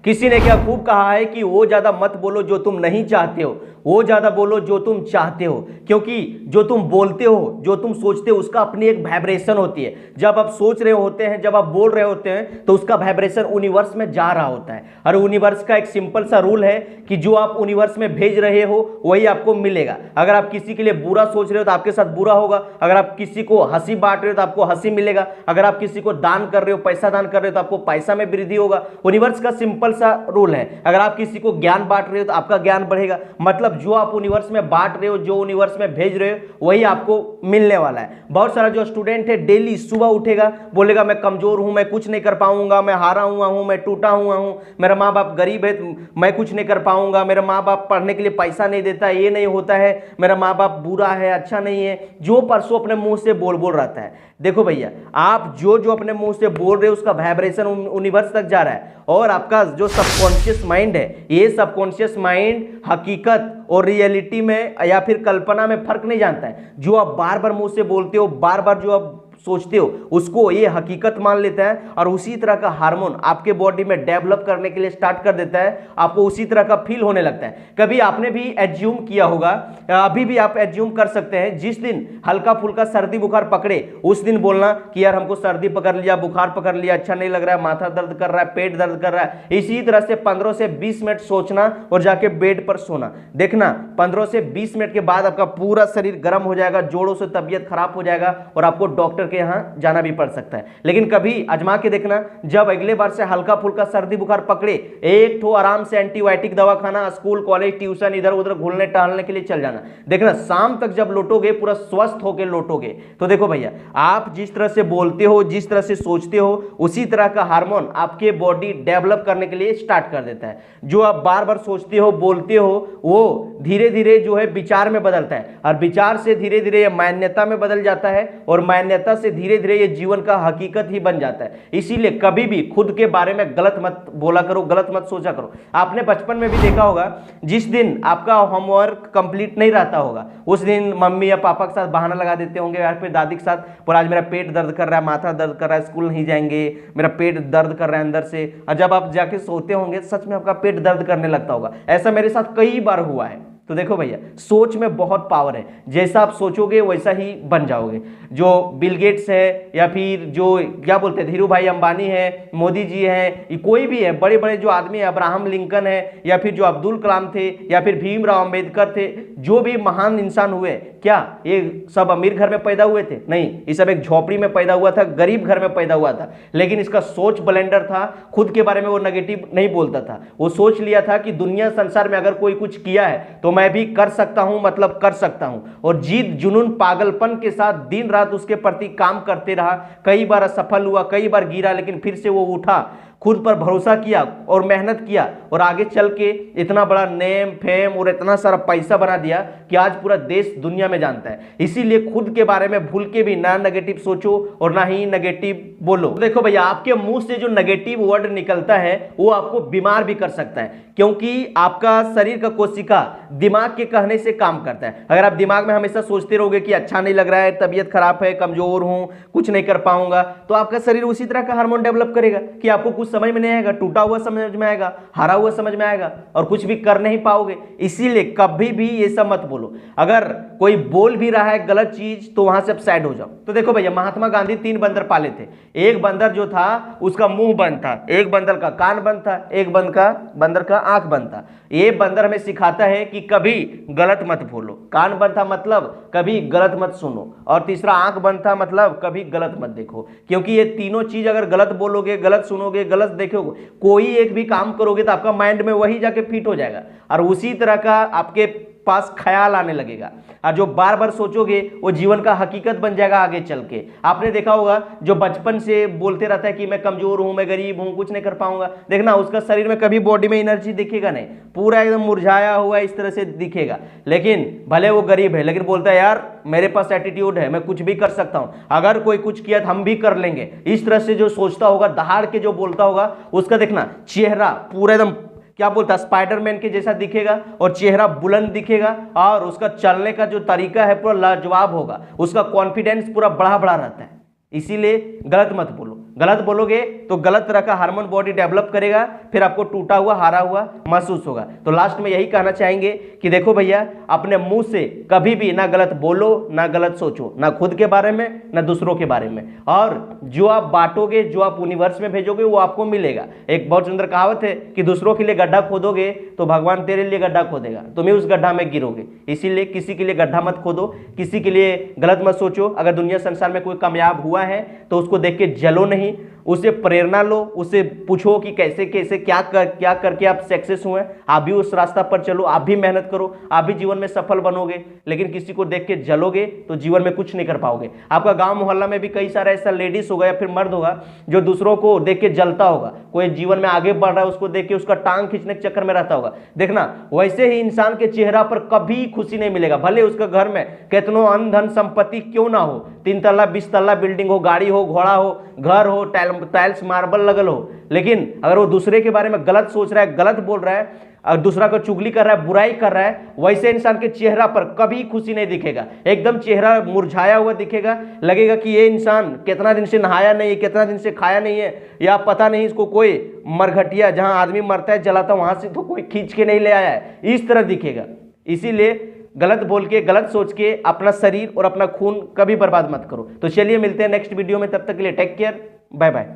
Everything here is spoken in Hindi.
किसी ने क्या खूब कहा है कि वो ज्यादा मत बोलो जो तुम नहीं चाहते हो, वो ज्यादा बोलो जो तुम चाहते हो। क्योंकि जो तुम बोलते हो, जो तुम सोचते हो, उसका अपनी एक वाइब्रेशन होती है। जब आप सोच रहे होते हैं, जब आप बोल रहे होते हैं, तो उसका वाइब्रेशन यूनिवर्स में जा रहा होता है। और यूनिवर्स का एक सिंपल सा रूल है कि जो आप यूनिवर्स में भेज रहे हो वही आपको मिलेगा। अगर आप किसी के लिए बुरा सोच रहे हो तो आपके साथ बुरा होगा, अगर आप किसी को हंसी बांट रहे हो तो आपको हंसी मिलेगा, अगर आप किसी को दान कर रहे हो, पैसा दान कर रहे हो तो आपको पैसा में वृद्धि होगा। यूनिवर्स का सिंपल सा रूल है। अगर आप किसी को ज्ञान बांट रहे हो तो आपका ज्ञान बढ़ेगा। मतलब जो आप यूनिवर्स में बांट रहे हो, जो यूनिवर्स में भेज रहे हो, वही आपको मिलने वाला है। बहुत सारा जो स्टूडेंट है डेली सुबह उठेगा, बोलेगा मैं कमजोर हूं, मैं कुछ नहीं कर पाऊंगा, मैं हारा हुआ हूं, मैं टूटा हुआ हूं, मेरा माँ बाप गरीब है, मैं कुछ नहीं कर पाऊंगा, मेरा माँ बाप पढ़ने के लिए पैसा नहीं देता, ये नहीं होता है, मेरा माँ बाप बुरा है, अच्छा नहीं है, जो परसों अपने मुंह से बोल रहता है। देखो भैया, आप जो जो अपने मुंह से बोल रहे हो उसका वाइब्रेशन यूनिवर्स तक जा रहा है। और आपका जो सबकॉन्शियस माइंड है, ये सबकॉन्शियस माइंड हकीकत और रियलिटी में या फिर कल्पना में फर्क नहीं जानता है। जो आप बार बार मुंह से बोलते हो, बार बार जो आप सोचते हो, उसको ये हकीकत मान लेता है और उसी तरह का हार्मोन आपके बॉडी में डेवलप करने के लिए स्टार्ट कर देता है। आपको उसी तरह का फील होने लगता है। कभी आपने भी एज्यूम किया होगा, अभी भी आप एज्यूम कर सकते हैं, जिस दिन हल्का फुल्का सर्दी बुखार पकड़े उस दिन बोलना कि यार हमको सर्दी पकड़ लिया, बुखार पकड़ लिया, अच्छा नहीं लग रहा है, माथा दर्द कर रहा है, पेट दर्द कर रहा है। इसी तरह से 15 से 20 मिनट सोचना और जाके बेड पर सोना। देखना 15 से 20 मिनट के बाद आपका पूरा शरीर गर्म हो जाएगा, जोड़ों से तबीयत खराब हो जाएगा और आपको डॉक्टर के यहां जाना भी पड़ सकता है। लेकिन कभी आजमा के देखना, जब अगले बार से हल्का फुल्का सर्दी बुखार पकड़े, एक तो आराम से एंटीबायोटिक दवा खाना, स्कूल कॉलेज ट्यूशन इधर उधर घूमने टहलने के लिए चल जाना। देखना शाम तक जब लौटोगे पूरा स्वस्थ होकर लौटोगे। तो देखो भैया, आप जिस तरह से बोलते हो, जिस तरह से सोचते हो, उसी तरह का हार्मोन आपके बॉडी डेवलप करने के लिए स्टार्ट कर देता है। जो आप बार बार सोचते हो, बोलते हो, वो धीरे धीरे जो है विचार में बदलता है और विचार से धीरे धीरे ये मान्यता में बदल जाता है और मान्यता से धीरे धीरे ये जीवन का हकीकत ही बन जाता है। इसीलिए कभी भी खुद के बारे में गलत मत बोला करो, गलत मत सोचा करो। आपने बचपन में भी देखा होगा, जिस दिन आपका होमवर्क कंप्लीट नहीं रहता होगा उस दिन मम्मी या पापा के साथ बहाना लगा देते होंगे या फिर दादी के साथ, पर आज मेरा पेट दर्द कर रहा है, माथा दर्द कर रहा है, स्कूल नहीं जाएंगे, मेरा पेट दर्द कर रहा है अंदर से। और जब आप जाके सोते होंगे सच में आपका पेट दर्द करने लगता होगा। ऐसा मेरे साथ कई बार हुआ है। तो देखो भैया, सोच में बहुत पावर है। जैसा आप सोचोगे वैसा ही बन जाओगे। जो बिल गेट्स है या फिर जो क्या बोलते हैं धीरू भाई अंबानी है, मोदी जी हैं, कोई भी है, बड़े बड़े जो आदमी है, अब्राहम लिंकन है या फिर जो अब्दुल कलाम थे या फिर भीमराव अंबेडकर थे, जो भी महान इंसान हुए, क्या ये सब अमीर घर में पैदा हुए थे? नहीं, ये सब एक झोपड़ी में पैदा हुआ था, गरीब घर में पैदा हुआ था। लेकिन इसका सोच ब्लेंडर था। खुद के बारे में वो नेगेटिव नहीं बोलता था। वो सोच लिया था कि दुनिया संसार में अगर कोई कुछ किया है तो मैं भी कर सकता हूं, मतलब कर सकता हूं। और जीत जुनून पागलपन के साथ दिन रात उसके प्रति काम करते रहा। कई बार असफल हुआ, कई बार गिरा, लेकिन फिर से वो उठा, खुद पर भरोसा किया और मेहनत किया और आगे चल के इतना बड़ा नेम फेम और इतना सारा पैसा बना दिया कि आज पूरा देश दुनिया में जानता है। इसीलिए खुद के बारे में भूल के भी ना नेगेटिव सोचो और ना ही नेगेटिव बोलो। देखो भैया, आपके मुंह से जो नेगेटिव वर्ड निकलता है वो आपको बीमार भी कर सकता है, क्योंकि आपका शरीर का कोशिका दिमाग के कहने से काम करता है। अगर आप दिमाग में हमेशा सोचते रहोगे कि अच्छा नहीं लग रहा है, तबीयत खराब है, कमजोर हूं, कुछ नहीं कर पाऊंगा, तो आपका शरीर उसी तरह का हार्मोन डेवलप करेगा कि आपको कुछ समझ में नहीं आएगा, टूटा हुआ समझ में आएगा, हारा हुआ समझ में आएगा और कुछ भी कर नहीं पाओगे। इसीलिए कभी भी ये सब मत बोलो। अगर कोई बोल भी रहा है गलत चीज तो वहां से साइड हो जाओ। तो देखो भैया, महात्मा गांधी 3 बंदर पाले थे। एक बंदर जो था उसका मुंह बंद था, एक बंदर का कान बंद था, एक बंदर का आंख बंद था। ये बंदर हमें सिखाता है कि कभी गलत मत बोलो। कान बंद था मतलब कभी गलत मत सुनो, और तीसरा आंख बंद था मतलब कभी गलत मत देखो। क्योंकि ये तीनों चीज अगर गलत बोलोगे, गलत सुनोगे, गलत देखोगे, कोई एक भी काम करोगे तो आपका माइंड में वही जाके फिट हो जाएगा और उसी तरह का आपके पास ख्याल आने लगेगा। और जो बार बार सोचोगे वो जीवन का हकीकत बन जाएगा आगे चल के। आपने देखा होगा जो बचपन से बोलते रहता है कि मैं कमजोर हूं, मैं गरीब हूं, कुछ नहीं कर पाऊंगा, देखना उसका शरीर में कभी बॉडी में एनर्जी दिखेगा नहीं, पूरा एकदम मुरझाया हुआ इस तरह से दिखेगा। लेकिन भले वो गरीब है लेकिन बोलता है यार मेरे पास एटीट्यूड है, मैं कुछ भी कर सकता हूं, अगर कोई कुछ किया तो हम भी कर लेंगे। इस तरह से जो सोचता होगा, दहाड़ के जो बोलता होगा, उसका देखना चेहरा पूरा एकदम क्या बोलता है स्पाइडरमैन के जैसा दिखेगा और चेहरा बुलंद दिखेगा और उसका चलने का जो तरीका है पूरा लाजवाब होगा, उसका कॉन्फिडेंस पूरा बढ़ा रहता है। इसीलिए गलत मत बोलो। गलत बोलोगे तो गलत तरह का हार्मोन बॉडी डेवलप करेगा, फिर आपको टूटा हुआ हारा हुआ महसूस होगा। तो लास्ट में यही कहना चाहेंगे कि देखो भैया, अपने मुंह से कभी भी ना गलत बोलो ना गलत सोचो, ना खुद के बारे में ना दूसरों के बारे में। और जो आप बांटोगे, जो आप यूनिवर्स में भेजोगे वो आपको मिलेगा। एक बहुत सुंदर कहावत है कि दूसरों के लिए गड्ढा खोदोगे तो भगवान तेरे लिए गड्ढा खोदेगा, तुम्हें उस गड्ढा में गिरोगे। इसीलिए किसी के लिए गड्ढा मत खोदो, किसी के लिए गलत मत सोचो। अगर दुनिया संसार में कोई कामयाब हुआ है तो उसको देख के जलो नहीं, उसे प्रेरणा लो, उसे पूछो कि कैसे कैसे क्या करके आप सक्सेस हुए। आप भी उस रास्ता पर चलो, आप भी मेहनत करो, आप भी जीवन में सफल बनोगे। लेकिन किसी को देख के जलोगे तो जीवन में कुछ नहीं कर पाओगे। आपका गांव मोहल्ला में भी कई सारा ऐसा लेडीज होगा या फिर मर्द होगा जो दूसरों को देख के जलता होगा। कोई जीवन में आगे बढ़ रहा है उसको देख के उसका टांग खींचने के चक्कर में रहता होगा। देखना, वैसे ही इंसान के चेहरा पर कभी खुशी नहीं मिलेगा, भले उसका घर में कितनों अन्न धन संपत्ति क्यों ना हो, 3 तल्ला 20 तल्ला बिल्डिंग हो, गाड़ी हो, घोड़ा हो, घर हो, टाइल्स मार्बल लगल हो, लेकिन अगर वो दूसरे के बारे में गलत सोच रहा है, गलत बोल रहा है और दूसरा को चुगली कर रहा है, बुराई कर रहा है, वैसे इंसान के चेहरा पर कभी खुशी नहीं दिखेगा। एकदम चेहरा मुरझाया हुआ दिखेगा, लगेगा कि ये इंसान कितना दिन से नहाया नहीं है, कितना दिन से खाया नहीं है, या पता नहीं इसको कोई मरघटिया जहां आदमी मरता है जलाता वहां से तो कोई खींच के नहीं ले आया है, इस तरह दिखेगा। इसीलिए गलत बोल के, गलत सोच के अपना शरीर और अपना खून कभी बर्बाद मत करो। तो चलिए मिलते हैं नेक्स्ट वीडियो में, तब तक के लिए टेक केयर, बाय बाय।